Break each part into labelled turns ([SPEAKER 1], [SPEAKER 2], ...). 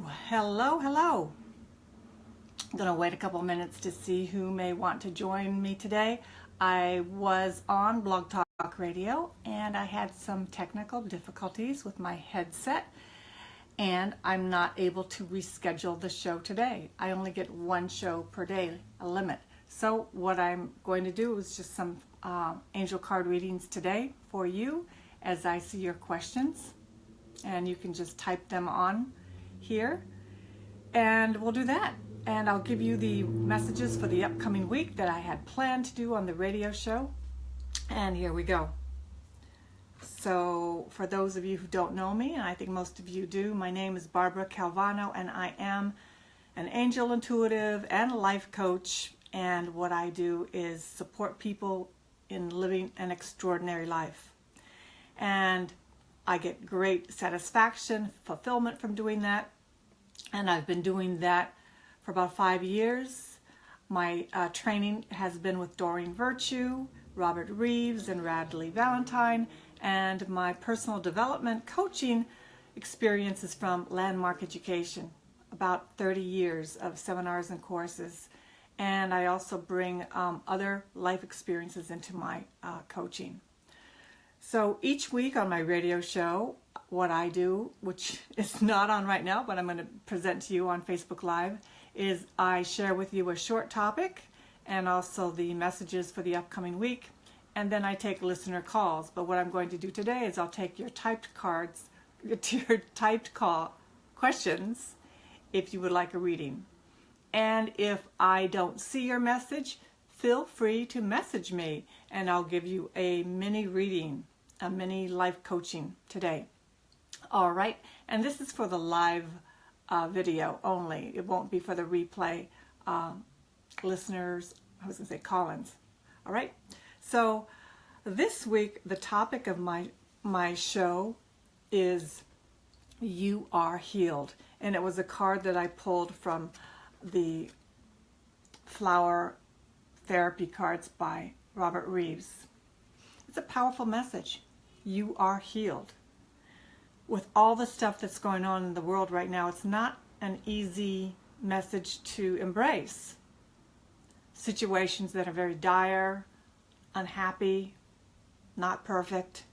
[SPEAKER 1] Hello. I'm going to wait a couple minutes to see who may want to join me today. I was on Blog Talk Radio and I had some technical difficulties with my headset and I'm not able to reschedule the show today. I only get one show per day, a limit. So what I'm going to do is just some angel card readings today for you as I see your questions, and you can just type them on here and we'll do that. And I'll give you the messages for the upcoming week that I had planned to do on the radio show. And here we go. So for those of you who don't know me, and I think most of you do, my name is Barbara Calvano and I am an angel intuitive and a life coach. And what I do is support people in living an extraordinary life. And I get great satisfaction, fulfillment from doing that. And I've been doing that for about 5 years. My training has been with Doreen Virtue, Robert Reeves, and Radley Valentine. And my personal development coaching experience is from Landmark Education, about 30 years of seminars and courses. And I also bring other life experiences into my coaching. So each week on my radio show, what I do, which is not on right now, but I'm going to present to you on Facebook Live, is I share with you a short topic and also the messages for the upcoming week. And then I take listener calls. But what I'm going to do today is I'll take your typed cards, your typed call questions, if you would like a reading. And if I don't see your message, feel free to message me and I'll give you a mini reading, a mini life coaching today. All right, and this is for the live video only. It won't be for the replay listeners, I was going to say call-ins. All right, so this week the topic of my show is You Are Healed. And it was a card that I pulled from the Flower Therapy cards by Robert Reeves. It's a powerful message. You are healed. With all the stuff that's going on in the world right now, it's not an easy message to embrace. Situations that are very dire, unhappy, not perfect.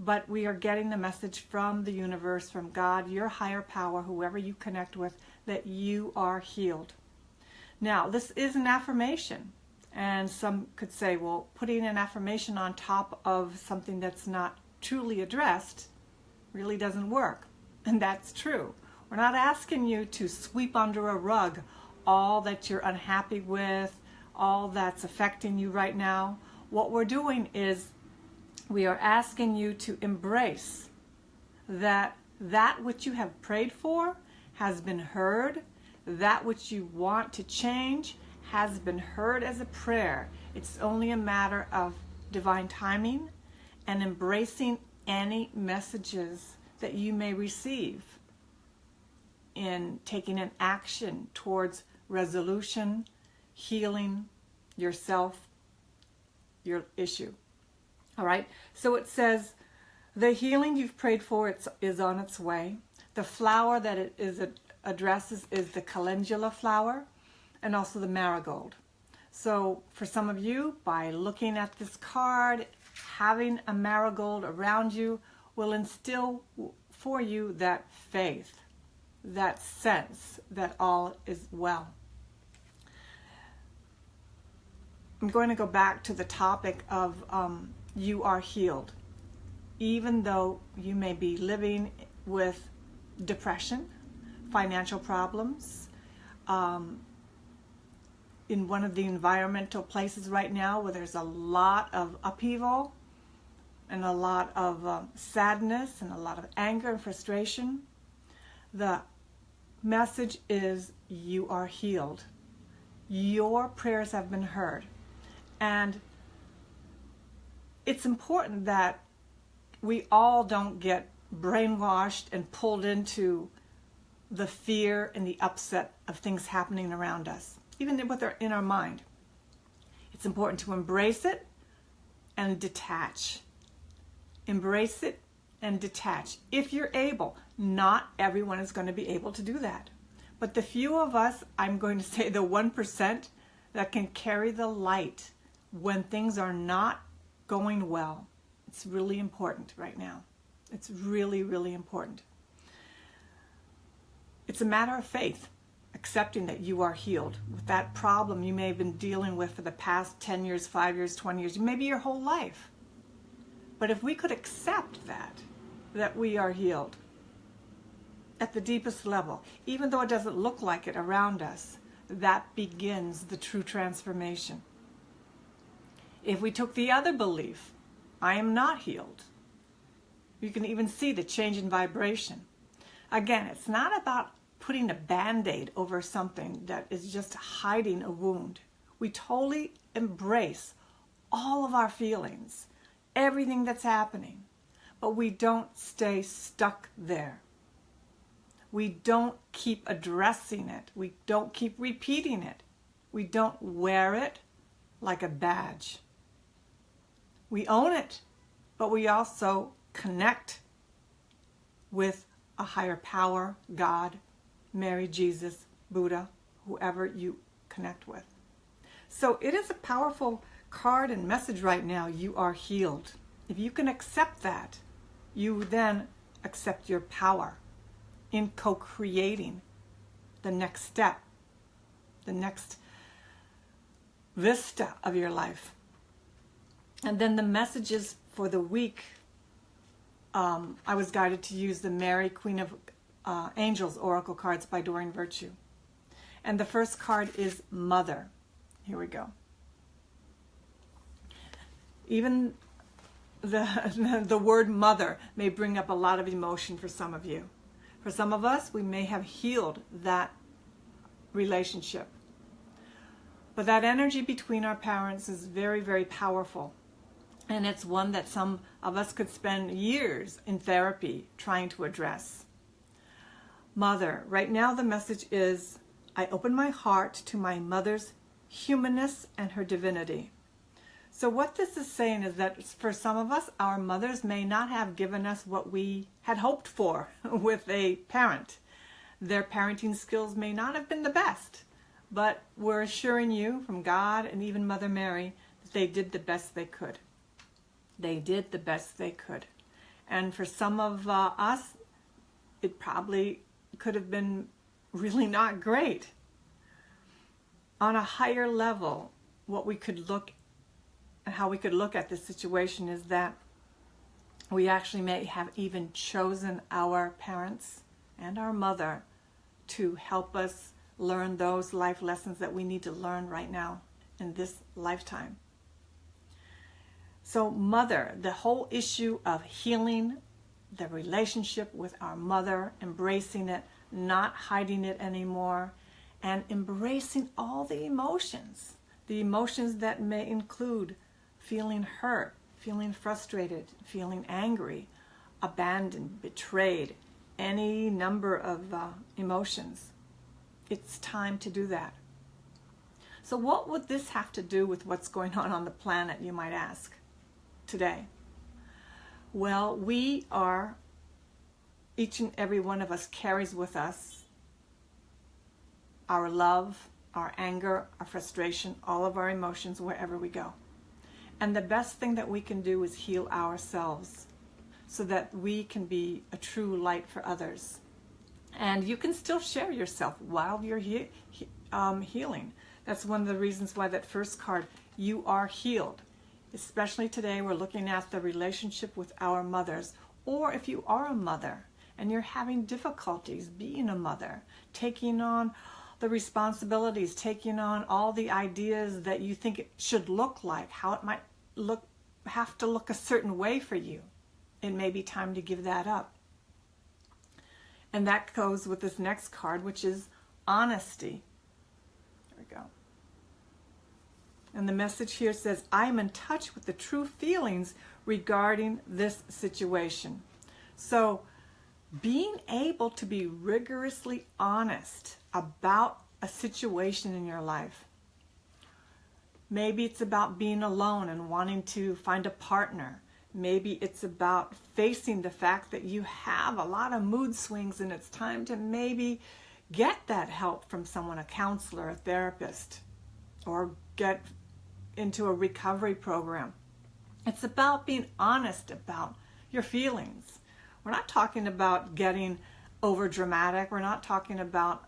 [SPEAKER 1] But we are getting the message from the universe, from God, your higher power, whoever you connect with, that you are healed. Now, this is an affirmation. And some could say, well, putting an affirmation on top of something that's not truly addressed really doesn't work. And that's true. We're not asking you to sweep under a rug all that you're unhappy with, all that's affecting you right now. What we're doing is we are asking you to embrace that which you have prayed for has been heard, that which you want to change has been heard as a prayer. It's only a matter of divine timing and embracing any messages that you may receive in taking an action towards resolution, healing yourself, your issue. All right, so it says, the healing you've prayed for is on its way. The flower that it addresses is the calendula flower and also the marigold. So for some of you, by looking at this card, having a marigold around you will instill for you that faith, that sense that all is well. I'm going to go back to the topic of you are healed. Even though you may be living with depression, financial problems, in one of the environmental places right now where there's a lot of upheaval and a lot of sadness and a lot of anger and frustration, the message is you are healed. Your prayers have been heard. And it's important that we all don't get brainwashed and pulled into the fear and the upset of things happening around us, even in our mind. It's important to embrace it and detach. Embrace it and detach if you're able. Not everyone is going to be able to do that. But the few of us, I'm going to say the 1%, that can carry the light when things are not going well, it's really important right now. It's really, really important. It's a matter of faith, accepting that you are healed with that problem you may have been dealing with for the past 10 years, 5 years, 20 years, maybe your whole life. But if we could accept that we are healed at the deepest level, even though it doesn't look like it around us, that begins the true transformation. If we took the other belief, I am not healed, you can even see the change in vibration. Again, it's not about putting a Band-Aid over something that is just hiding a wound. We totally embrace all of our feelings, everything that's happening, but we don't stay stuck there. We don't keep addressing it. We don't keep repeating it. We don't wear it like a badge. We own it, but we also connect with a higher power, God, Mary, Jesus, Buddha, whoever you connect with. So it is a powerful card and message right now. You are healed. If you can accept that, you then accept your power in co-creating the next step, the next vista of your life. And then the messages for the week, I was guided to use the Mary, Queen of Angels Oracle cards by Doreen Virtue. And the first card is Mother. Here we go. Even the word mother may bring up a lot of emotion for some of you. For some of us, we may have healed that relationship. But that energy between our parents is very, very powerful. And it's one that some of us could spend years in therapy trying to address. Mother, right now the message is, I open my heart to my mother's humanness and her divinity. So what this is saying is that for some of us, our mothers may not have given us what we had hoped for with a parent. Their parenting skills may not have been the best, but we're assuring you from God and even Mother Mary that they did the best they could. They did the best they could. And for some of us, it probably could have been really not great. On a higher level, what we could look and how we could look at this situation is that we actually may have even chosen our parents and our mother to help us learn those life lessons that we need to learn right now in this lifetime. So mother, the whole issue of healing the relationship with our mother, embracing it, not hiding it anymore, and embracing all the emotions that may include feeling hurt, feeling frustrated, feeling angry, abandoned, betrayed, any number of emotions. It's time to do that. So what would this have to do with what's going on the planet, you might ask, today? Well, we are, each and every one of us carries with us our love, our anger, our frustration, all of our emotions wherever we go. And the best thing that we can do is heal ourselves so that we can be a true light for others. And you can still share yourself while you're healing. That's one of the reasons why that first card, you are healed. Especially today, we're looking at the relationship with our mothers. Or if you are a mother and you're having difficulties being a mother, taking on the responsibilities, taking on all the ideas that you think it should look like, how it might have to look a certain way for you, it may be time to give that up. And that goes with this next card, which is honesty. There we go. And the message here says, I am in touch with the true feelings regarding this situation. So being able to be rigorously honest about a situation in your life. Maybe it's about being alone and wanting to find a partner. Maybe it's about facing the fact that you have a lot of mood swings and it's time to maybe get that help from someone, a counselor, a therapist, or get into a recovery program. It's about being honest about your feelings. We're not talking about getting over dramatic. We're not talking about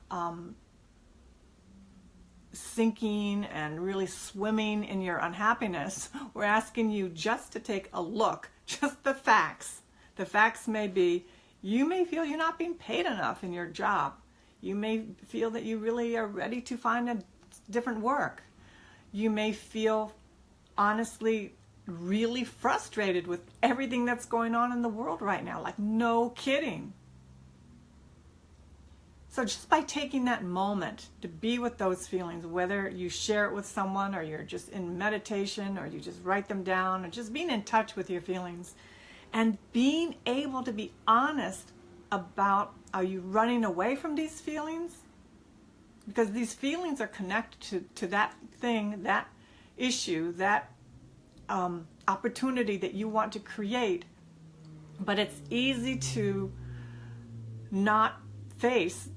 [SPEAKER 1] sinking and really swimming in your unhappiness. We're asking you just to take a look, just the facts. The facts may be, you may feel you're not being paid enough in your job. You may feel that you really are ready to find a different work. You may feel honestly really frustrated with everything that's going on in the world right now, like no kidding. So just by taking that moment to be with those feelings, whether you share it with someone or you're just in meditation or you just write them down, or just being in touch with your feelings and being able to be honest about, are you running away from these feelings? Because these feelings are connected to that thing, that issue, that opportunity that you want to create. But it's easy to not face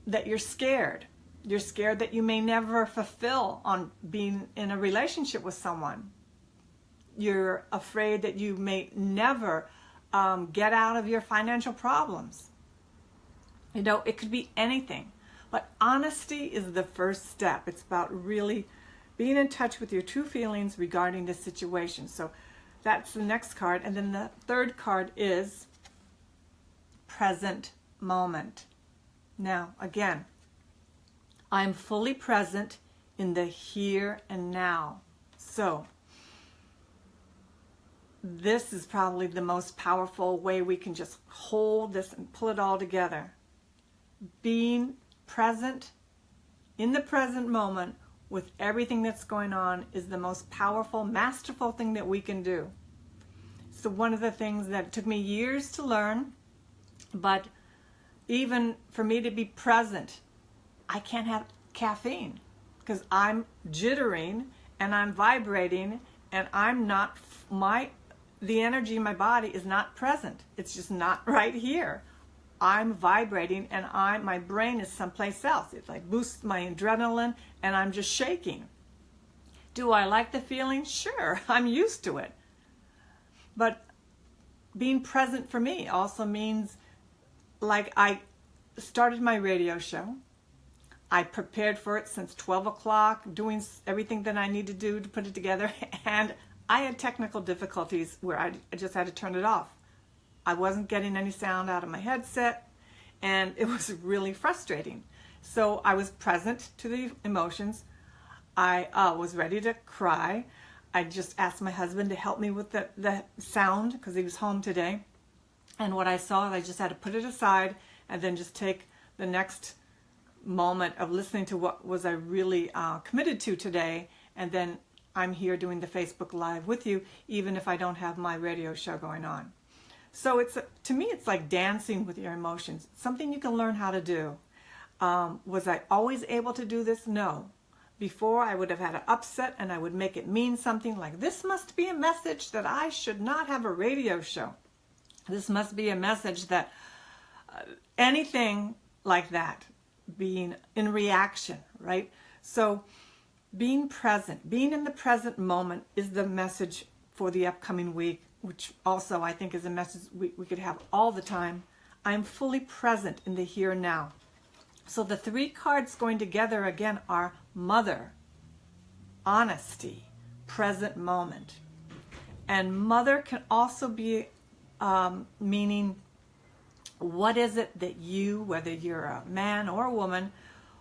[SPEAKER 1] that you're scared. You're scared that you may never fulfill on being in a relationship with someone. You're afraid that you may never get out of your financial problems. You know, it could be anything. But honesty is the first step. It's about really being in touch with your true feelings regarding the situation. So that's the next card. And then the third card is present moment. Now, again, I'm fully present in the here and now. So this is probably the most powerful way we can just hold this and pull it all together. Being present in the present moment with everything that's going on is the most powerful, masterful thing that we can do. So one of the things that took me years to learn, but even for me to be present, I can't have caffeine because I'm jittering and I'm vibrating and I'm not, the energy in my body is not present. It's just not right here. I'm vibrating and my brain is someplace else. It like boosts my adrenaline and I'm just shaking. Do I like the feeling? Sure, I'm used to it. But being present for me also means, like, I started my radio show. I prepared for it since 12 o'clock, doing everything that I need to do to put it together. And I had technical difficulties where I just had to turn it off. I wasn't getting any sound out of my headset, and it was really frustrating. So I was present to the emotions. I was ready to cry. I just asked my husband to help me with the sound because he was home today. And what I saw, I just had to put it aside and then just take the next moment of listening to what was I really committed to today. And then I'm here doing the Facebook Live with you, even if I don't have my radio show going on. So to me, it's like dancing with your emotions. Something you can learn how to do. Was I always able to do this? No. Before, I would have had an upset and I would make it mean something like, this must be a message that I should not have a radio show. This must be a message that anything like that, being in reaction, right? So being present, being in the present moment is the message for the upcoming week, which also I think is a message we could have all the time. I'm fully present in the here and now. So the three cards going together again are mother, honesty, present moment. And mother can also be meaning, what is it that you, whether you're a man or a woman,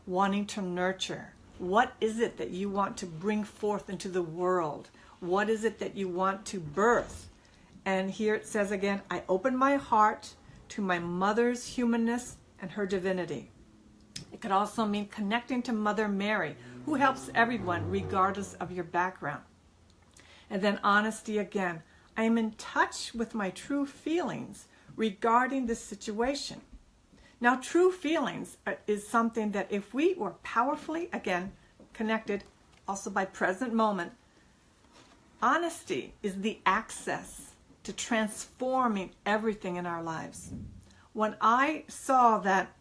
[SPEAKER 1] wanting to nurture? What is it that you want to bring forth into the world? What is it that you want to birth? And here it says again, I open my heart to my mother's humanness and her divinity. It could also mean connecting to Mother Mary, who helps everyone regardless of your background. And then honesty again. I am in touch with my true feelings regarding this situation. Now, true feelings is something that if we were powerfully, again, connected also by present moment, honesty is the access to transforming everything in our lives. When I saw that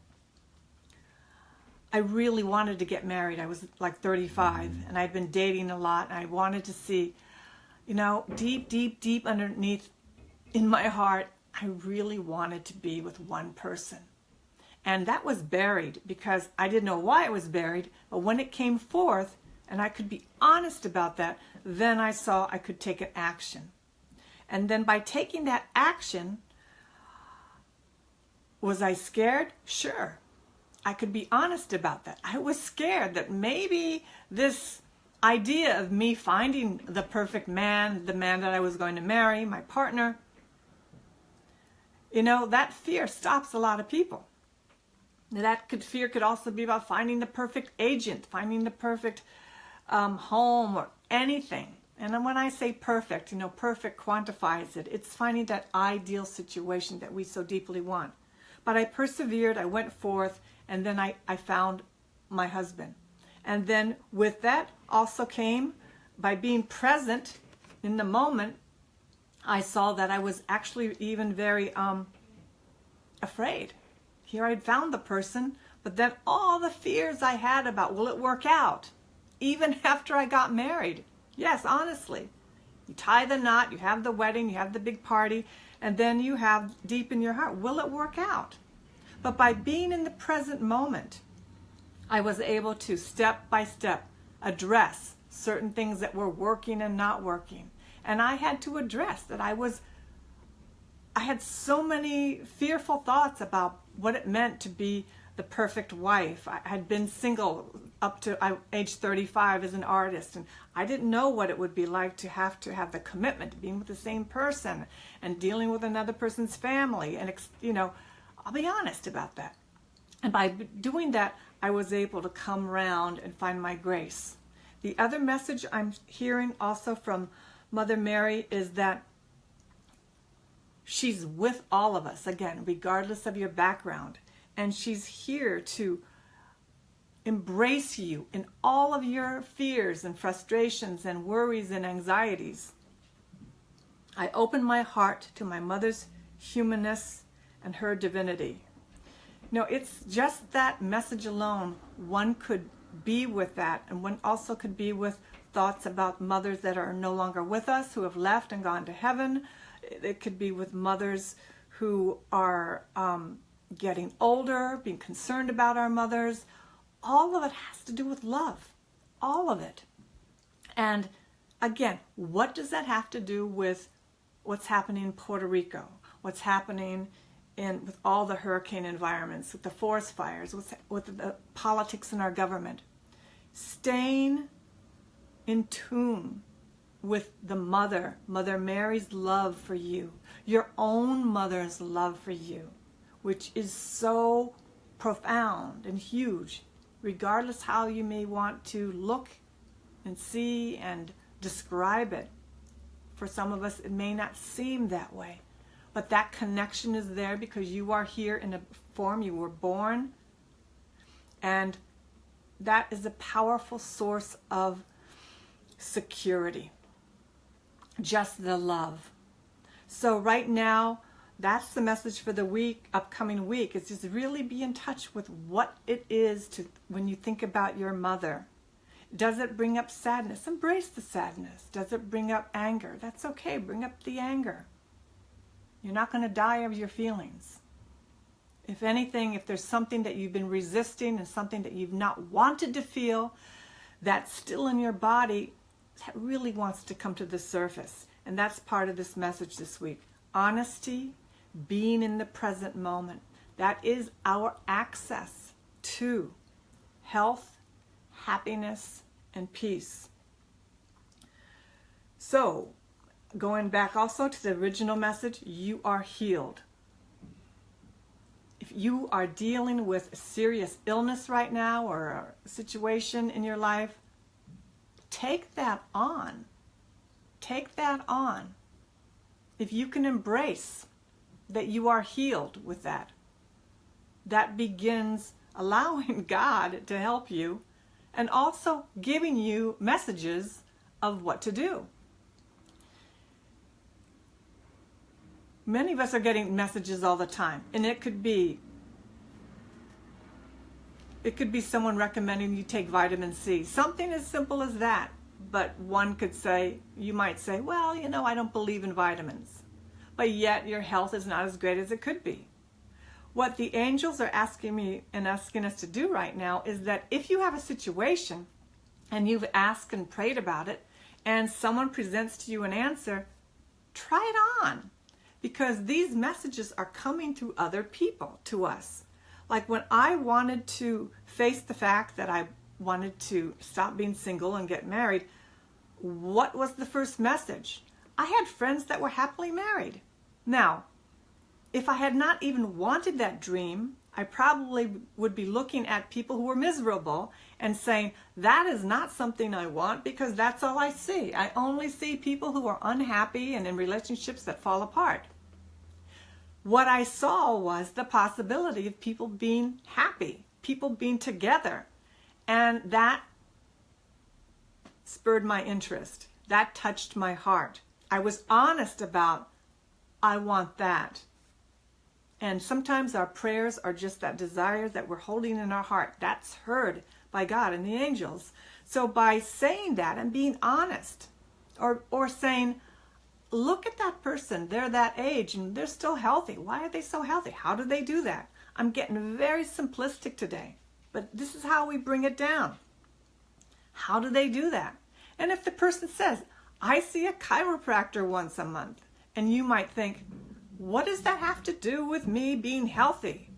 [SPEAKER 1] I really wanted to get married, I was like 35 and I'd been dating a lot, and I wanted to see, deep, deep, deep underneath in my heart, I really wanted to be with one person. And that was buried because I didn't know why it was buried, but when it came forth and I could be honest about that, then I saw I could take an action. And then by taking that action, was I scared? Sure. I could be honest about that. I was scared that maybe this idea of me finding the perfect man, the man that I was going to marry, my partner, that fear stops a lot of people. Fear could also be about finding the perfect agent, finding the perfect home or anything. And then when I say perfect, perfect quantifies it. It's finding that ideal situation that we so deeply want. But I persevered, I went forth, and then I found my husband. And then with that also came, by being present in the moment, I saw that I was actually even very afraid. Here I'd found the person, but then all the fears I had about, will it work out? Even after I got married. Yes, honestly. You tie the knot, you have the wedding, you have the big party, and then you have deep in your heart, will it work out? But by being in the present moment, I was able to step by step address certain things that were working and not working. And I had to address that I had so many fearful thoughts about what it meant to be the perfect wife. I had been single up to age 35 as an artist, and I didn't know what it would be like to have the commitment to being with the same person and dealing with another person's family. And, I'll be honest about that. And by doing that, I was able to come around and find my grace. The other message I'm hearing also from Mother Mary is that she's with all of us, again, regardless of your background. And she's here to embrace you in all of your fears and frustrations and worries and anxieties. I open my heart to my mother's humanness and her divinity. It's just that message alone. One could be with that, and one also could be with thoughts about mothers that are no longer with us, who have left and gone to heaven. It could be with mothers who are getting older, being concerned about our mothers. All of it has to do with love. All of it. And again, what does that have to do with what's happening in Puerto Rico? What's happening with all the hurricane environments, with the forest fires, with the politics in our government? Staying in tune with the Mother Mary's love for you, your own mother's love for you, which is so profound and huge, regardless how you may want to look and see and describe it. For some of us, it may not seem that way, but that connection is there because you are here in a form you were born, and that is a powerful source of security. Just the love. So right now, that's the message for the upcoming week, is just really be in touch with what it is to, when you think about your mother. Does it bring up sadness? Embrace the sadness. Does it bring up anger? That's okay. Bring up the anger. You're not going to die of your feelings. If anything, if there's something that you've been resisting and something that you've not wanted to feel, that's still in your body, that really wants to come to the surface. And that's part of this message this week. Honesty, being in the present moment. That is our access to health, happiness, and peace. So, going back also to the original message, you are healed. If you are dealing with a serious illness right now or a situation in your life, take that on. Take that on. If you can embrace that you are healed with that, that begins allowing God to help you and also giving you messages of what to do. Many of us are getting messages all the time, and it could be someone recommending you take vitamin C. Something as simple as that. But one could say, you might say, well, you know, I don't believe in vitamins. But yet your health is not as great as it could be. What the angels are asking me and asking us to do right now is that if you have a situation and you've asked and prayed about it, and someone presents to you an answer, try it on. Because these messages are coming through other people to us. Like when I wanted to face the fact that I wanted to stop being single and get married, what was the first message? I had friends that were happily married. Now, if I had not even wanted that dream, I probably would be looking at people who were miserable and saying, that is not something I want because that's all I see. I only see people who are unhappy and in relationships that fall apart. What I saw was the possibility of people being happy, people being together. And that spurred my interest. That touched my heart. I was honest about, I want that. And sometimes our prayers are just that desire that we're holding in our heart. That's heard by God and the angels. So by saying that and being honest, or saying, look at that person, they're that age and they're still healthy. Why are they so healthy? How do they do that? I'm getting very simplistic today, but this is how we bring it down. How do they do that? And if the person says, I see a chiropractor once a month, and you might think, what does that have to do with me being healthy?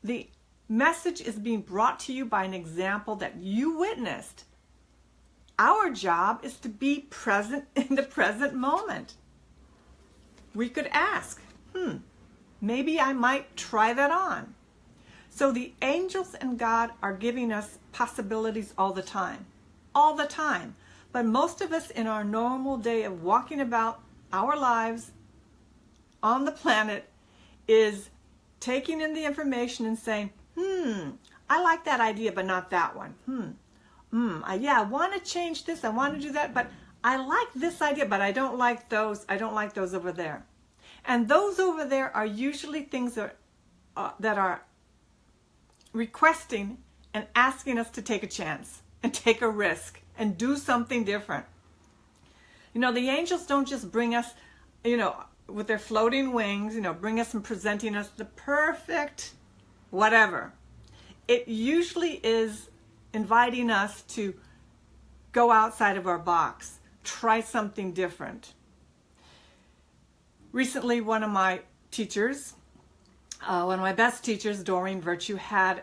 [SPEAKER 1] The message is being brought to you by an example that you witnessed. Our job is to be present in the present moment. We could ask, maybe I might try that on. So the angels and God are giving us possibilities all the time. All the time. But most of us in our normal day of walking about our lives on the planet is taking in the information and saying, I like that idea, but not that one. I want to change this. I want to do that, but I like this idea, but I don't like those. I don't like those over there. And those over there are usually things that are requesting and asking us to take a chance and take a risk and do something different. You know, the angels don't just bring us, with their floating wings, bring us and presenting us the perfect whatever. It usually is inviting us to go outside of our box, try something different. Recently, one of my teachers, one of my best teachers, Doreen Virtue, had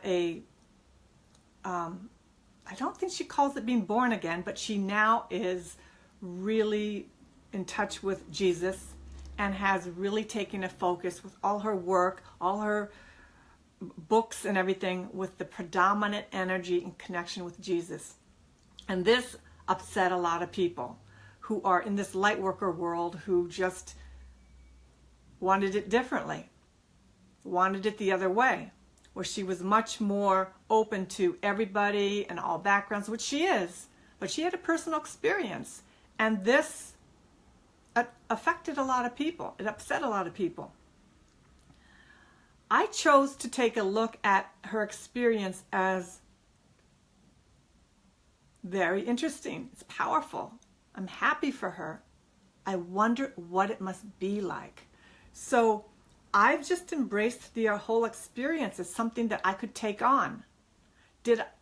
[SPEAKER 1] I don't think she calls it being born again, but she now is really in touch with Jesus and has really taken a focus with all her work, all her books and everything, with the predominant energy and connection with Jesus. And this upset a lot of people who are in this light worker world who just wanted it differently, wanted it the other way, where she was much more open to everybody and all backgrounds, which she is, but she had a personal experience, and this affected a lot of people. It upset a lot of people. I chose to take a look at her experience as very interesting. It's powerful. I'm happy for her. I wonder what it must be like. So I've just embraced the whole experience as something that I could take on.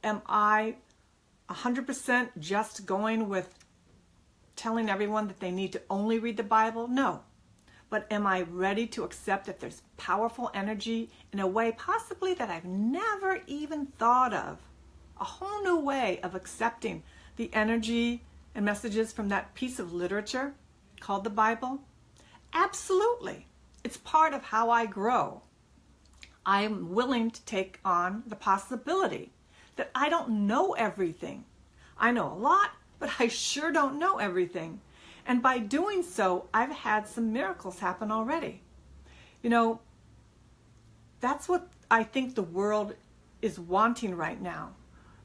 [SPEAKER 1] Am I 100% just going with telling everyone that they need to only read the Bible? No. But am I ready to accept that there's powerful energy in a way possibly that I've never even thought of? A whole new way of accepting the energy and messages from that piece of literature called the Bible? Absolutely. It's part of how I grow. I'm willing to take on the possibility that I don't know everything. I know a lot, but I sure don't know everything. And by doing so, I've had some miracles happen already. That's what I think the world is wanting right now.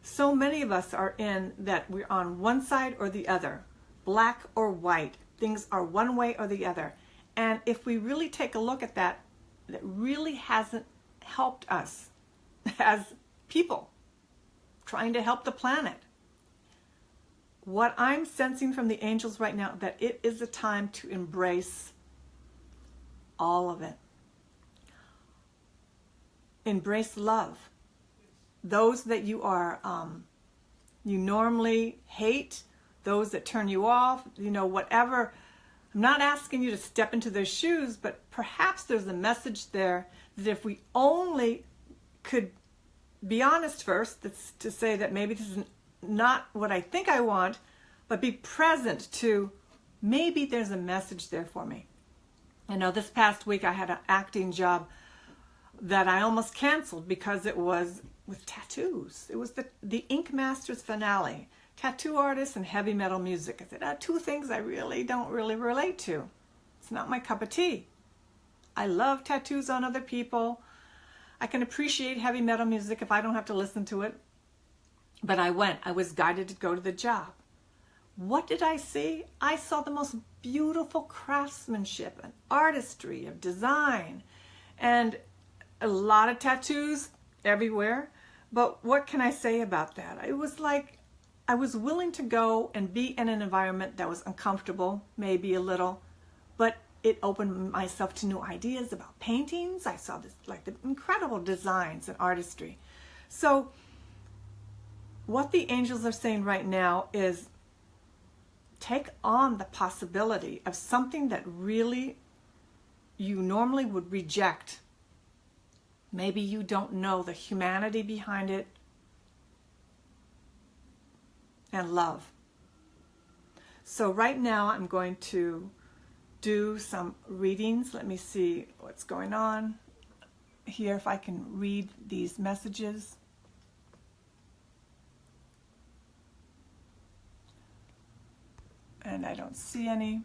[SPEAKER 1] So many of us are in that we're on one side or the other, black or white. Things are one way or the other. And if we really take a look at that, that really hasn't helped us as people trying to help the planet. What I'm sensing from the angels right now, that it is a time to embrace all of it. Embrace love. Those that you are, you normally hate, those that turn you off, whatever. I'm not asking you to step into their shoes, but perhaps there's a message there that if we only could be honest first, that's to say that maybe this is not what I think I want, but be present to maybe there's a message there for me. This past week I had an acting job that I almost canceled because it was with tattoos. It was the Ink Masters finale. Tattoo artists and heavy metal music. I said, two things I really don't relate to. It's not my cup of tea. I love tattoos on other people. I can appreciate heavy metal music if I don't have to listen to it. But I went. I was guided to go to the job. What did I see? I saw the most beautiful craftsmanship and artistry of design and a lot of tattoos everywhere. But what can I say about that? It was like I was willing to go and be in an environment that was uncomfortable, maybe a little, but it opened myself to new ideas about paintings. I saw this, like the incredible designs and artistry. So what the angels are saying right now is take on the possibility of something that really you normally would reject. Maybe you don't know the humanity behind it, and love. So right now I'm going to do some readings. Let me see what's going on here, if I can read these messages. And I don't see any.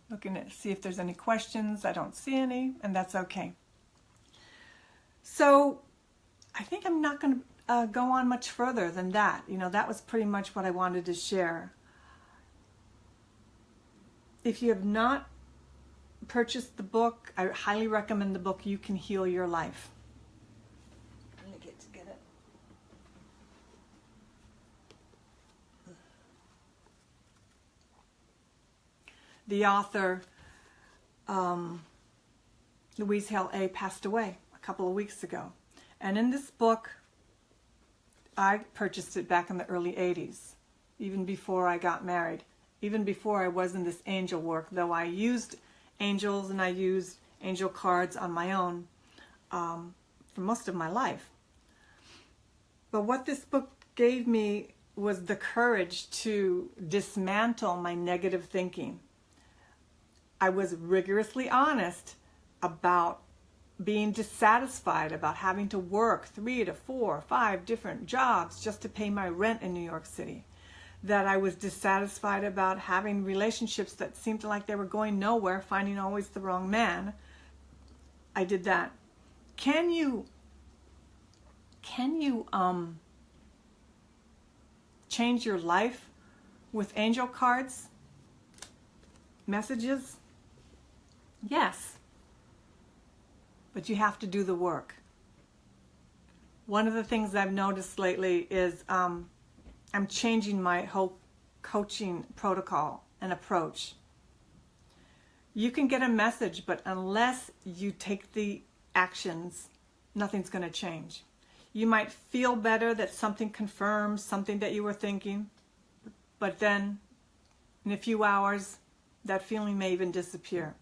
[SPEAKER 1] Looking to see if there's any questions. I don't see any, and that's okay. So I think I'm not going to go on much further than that. That was pretty much what I wanted to share. If you have not purchased the book, I highly recommend the book, You Can Heal Your Life. Let me get it. The author, Louise Hay A., passed away a couple of weeks ago. And in this book, I purchased it back in the early 80s, even before I got married, even before I was in this angel work, though I used angels and I used angel cards on my own for most of my life. But what this book gave me was the courage to dismantle my negative thinking. I was rigorously honest about being dissatisfied, about having to work 3 to 4 or 5 different jobs just to pay my rent in New York City. That I was dissatisfied about having relationships that seemed like they were going nowhere, finding always the wrong man. I did that. Can you change your life with angel cards? Messages? Yes. But you have to do the work. One of the things I've noticed lately is I'm changing my whole coaching protocol and approach. You can get a message, but unless you take the actions, nothing's going to change. You might feel better that something confirms something that you were thinking, but then in a few hours, that feeling may even disappear.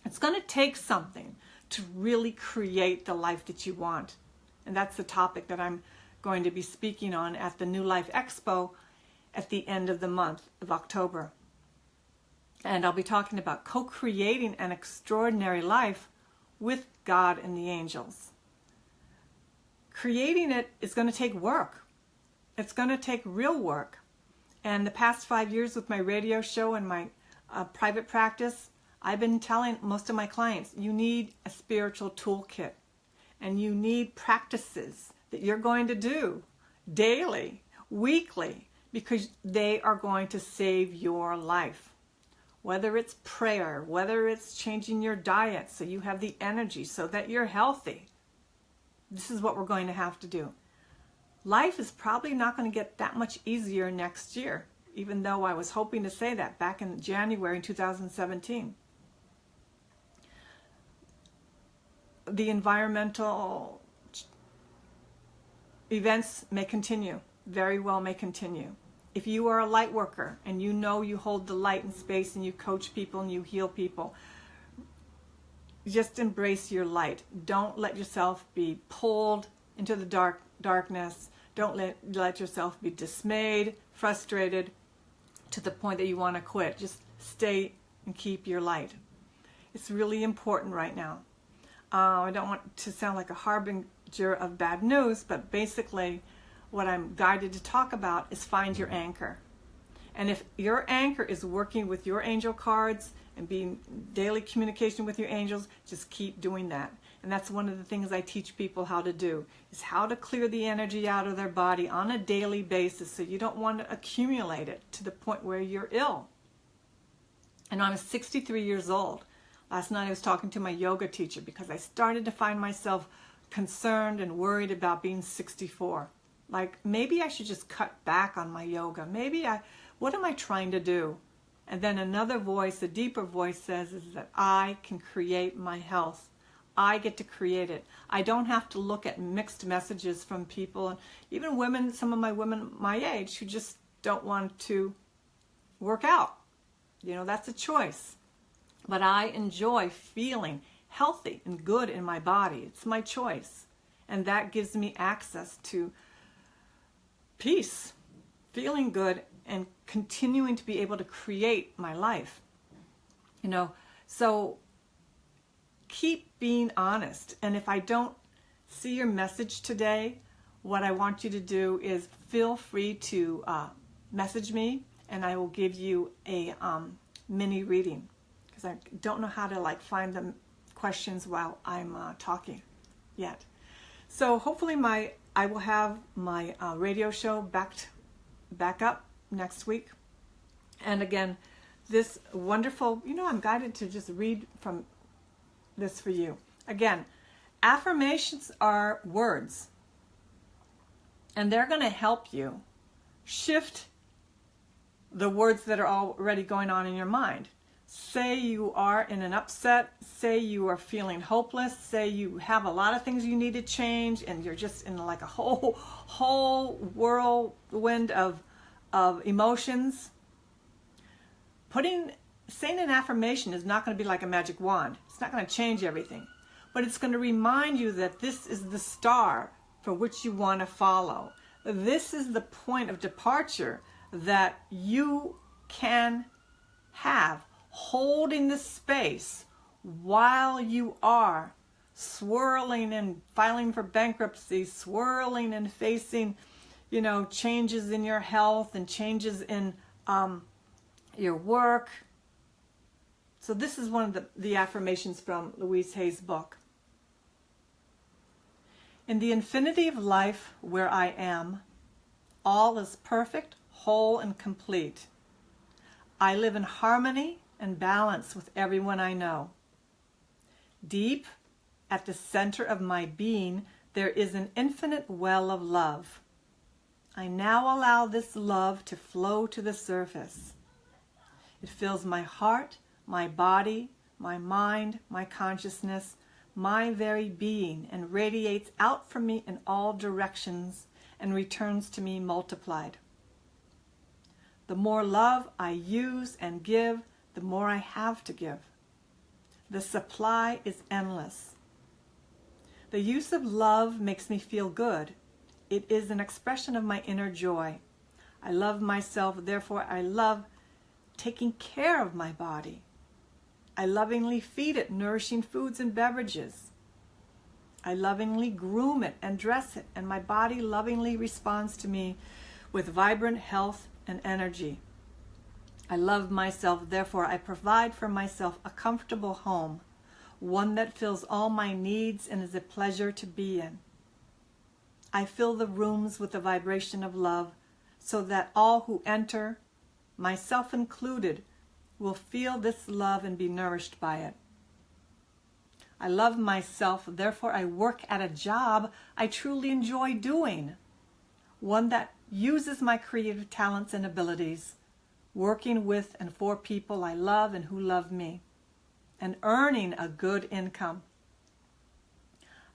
[SPEAKER 1] It's going to take something to really create the life that you want. And that's the topic that I'm going to be speaking on at the New Life Expo at the end of the month of October. And I'll be talking about co-creating an extraordinary life with God and the angels. Creating it is going to take work. It's going to take real work. And the past 5 years with my radio show and my private practice, I've been telling most of my clients, you need a spiritual toolkit. And you need practices that you're going to do daily, weekly, because they are going to save your life. Whether it's prayer, whether it's changing your diet so you have the energy so that you're healthy. This is what we're going to have to do. Life is probably not going to get that much easier next year, even though I was hoping to say that back in January 2017. The environmental events may continue, very well may continue. If you are a light worker and you know you hold the light in space and you coach people and you heal people, just embrace your light. Don't let yourself be pulled into the darkness. Don't let yourself be dismayed, frustrated, to the point that you want to quit. Just stay and keep your light. It's really important right now. I don't want to sound like a harbinger of bad news, but basically what I'm guided to talk about is find your anchor. And if your anchor is working with your angel cards and being daily communication with your angels, just keep doing that. And that's one of the things I teach people how to do, is how to clear the energy out of their body on a daily basis so you don't want to accumulate it to the point where you're ill. And I'm 63 years old. Last night I was talking to my yoga teacher because I started to find myself concerned and worried about being 64. Like, maybe I should just cut back on my yoga. What am I trying to do? And then another voice, a deeper voice, says is that I can create my health. I get to create it. I don't have to look at mixed messages from people, and even women, some of my women my age, who just don't want to work out. You know, that's a choice. But I enjoy feeling healthy and good in my body. It's my choice. And that gives me access to peace, feeling good, and continuing to be able to create my life. You know, so keep being honest. And if I don't see your message today, what I want you to do is feel free to message me, and I will give you a mini reading, because I don't know how to find the questions while I'm talking yet. So hopefully I will have my radio show back up next week. And again, this wonderful, I'm guided to just read from this for you. Again, affirmations are words, and they're going to help you shift the words that are already going on in your mind. Say you are in an upset, say you are feeling hopeless, say you have a lot of things you need to change, and you're just in like a whole whirlwind of emotions. Saying an affirmation is not going to be like a magic wand. It's not going to change everything. But it's going to remind you that this is the star for which you want to follow. This is the point of departure that you can have, holding the space while you are swirling and filing for bankruptcy, swirling and facing, changes in your health and changes in your work. So this is one of the affirmations from Louise Hay's book. In the infinity of life where I am, all is perfect, whole, and complete. I live in harmony and balance with everyone I know. Deep at the center of my being, there is an infinite well of love. I now allow this love to flow to the surface. It fills my heart, my body, my mind, my consciousness, my very being, and radiates out from me in all directions and returns to me multiplied. The more love I use and give, the more I have to give. The supply is endless. The use of love makes me feel good. It is an expression of my inner joy. I love myself, therefore I love taking care of my body. I lovingly feed it nourishing foods and beverages. I lovingly groom it and dress it, and my body lovingly responds to me with vibrant health and energy. I love myself, therefore I provide for myself a comfortable home, one that fills all my needs and is a pleasure to be in. I fill the rooms with the vibration of love so that all who enter, myself included, will feel this love and be nourished by it. I love myself, therefore I work at a job I truly enjoy doing, one that uses my creative talents and abilities, working with and for people I love and who love me, and earning a good income.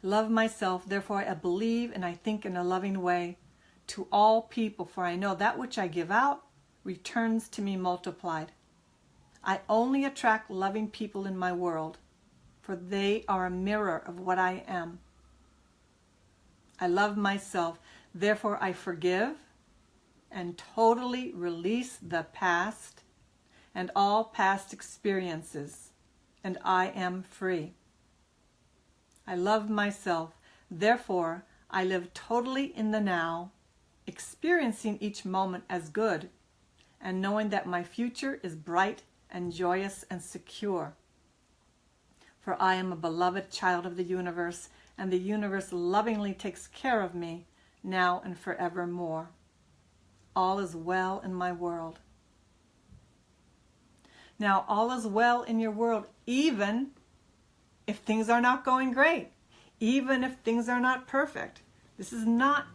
[SPEAKER 1] I love myself, therefore I believe and I think in a loving way to all people, for I know that which I give out returns to me multiplied. I only attract loving people in my world, for they are a mirror of what I am. I love myself, therefore I forgive and totally release the past and all past experiences, and I am free. I love myself, therefore I live totally in the now, experiencing each moment as good, and knowing that my future is bright and joyous and secure. For I am a beloved child of the universe, and the universe lovingly takes care of me now and forevermore. All is well in my world. Now, all is well in your world, even if things are not going great, even if things are not perfect. This is not,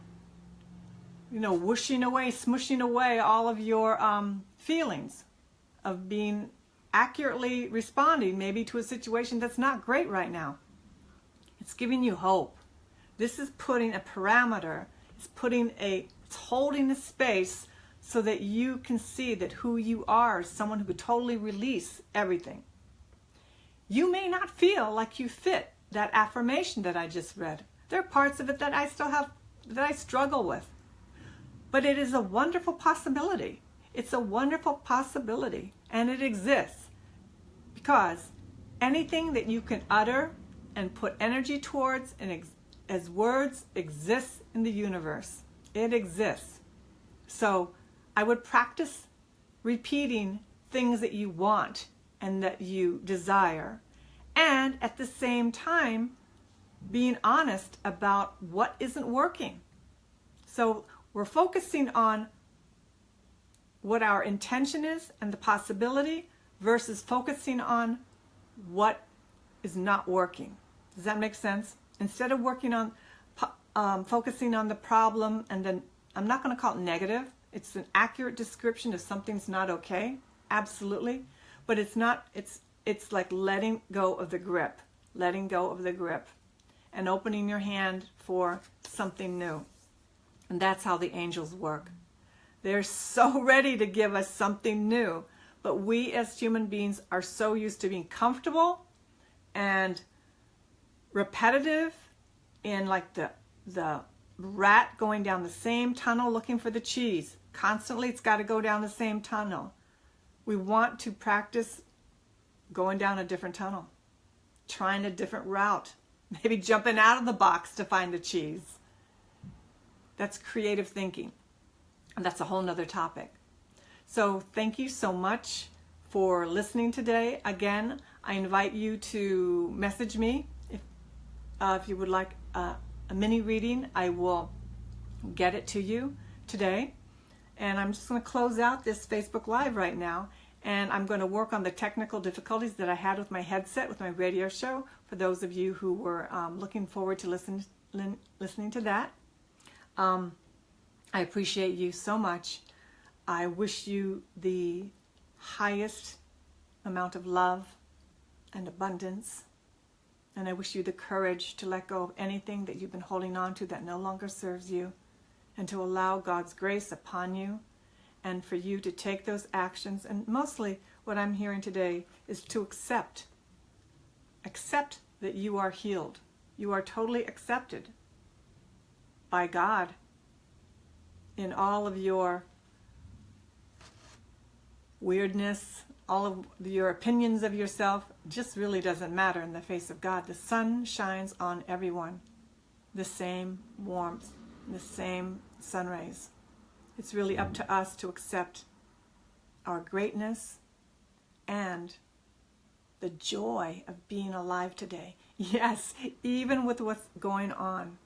[SPEAKER 1] whooshing away, smushing away all of your feelings of being accurately responding maybe to a situation that's not great right now. It's giving you hope. This is putting a parameter, it's holding a space so that you can see that who you are is someone who could totally release everything. You may not feel like you fit that affirmation that I just read. There are parts of it that I still have, that I struggle with. But it is a wonderful possibility. It's a wonderful possibility, and it exists. Because anything that you can utter and put energy towards and as words exists in the universe. It exists. So I would practice repeating things that you want and that you desire, and at the same time being honest about what isn't working. So we're focusing on what our intention is and the possibility versus focusing on what is not working. Does that make sense? Instead of working on focusing on the problem, and then I'm not going to call it negative. It's an accurate description of something's not okay. Absolutely. But it's not, it's like letting go of the grip, and opening your hand for something new. And that's how the angels work. They're so ready to give us something new. But we as human beings are so used to being comfortable and repetitive in like the rat going down the same tunnel looking for the cheese. Constantly it's got to go down the same tunnel. We want to practice going down a different tunnel, trying a different route, maybe jumping out of the box to find the cheese. That's creative thinking. And that's a whole nother topic. So thank you so much for listening today. Again, I invite you to message me if you would like a mini reading. I will get it to you today. And I'm just going to close out this Facebook Live right now. And I'm going to work on the technical difficulties that I had with my headset, with my radio show, for those of you who were looking forward to listening to that. I appreciate you so much. I wish you the highest amount of love and abundance. And I wish you the courage to let go of anything that you've been holding on to that no longer serves you, and to allow God's grace upon you, and for you to take those actions. And mostly what I'm hearing today is to accept that you are healed. You are totally accepted by God in all of your weirdness, all of your opinions of yourself. Just really doesn't matter in the face of God. The sun shines on everyone, the same warmth, the same sun rays. It's really up to us to accept our greatness and the joy of being alive today. Yes, even with what's going on,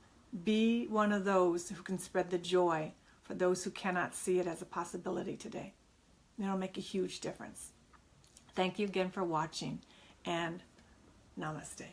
[SPEAKER 1] be one of those who can spread the joy for those who cannot see it as a possibility today. It'll make a huge difference. Thank you again for watching, and namaste.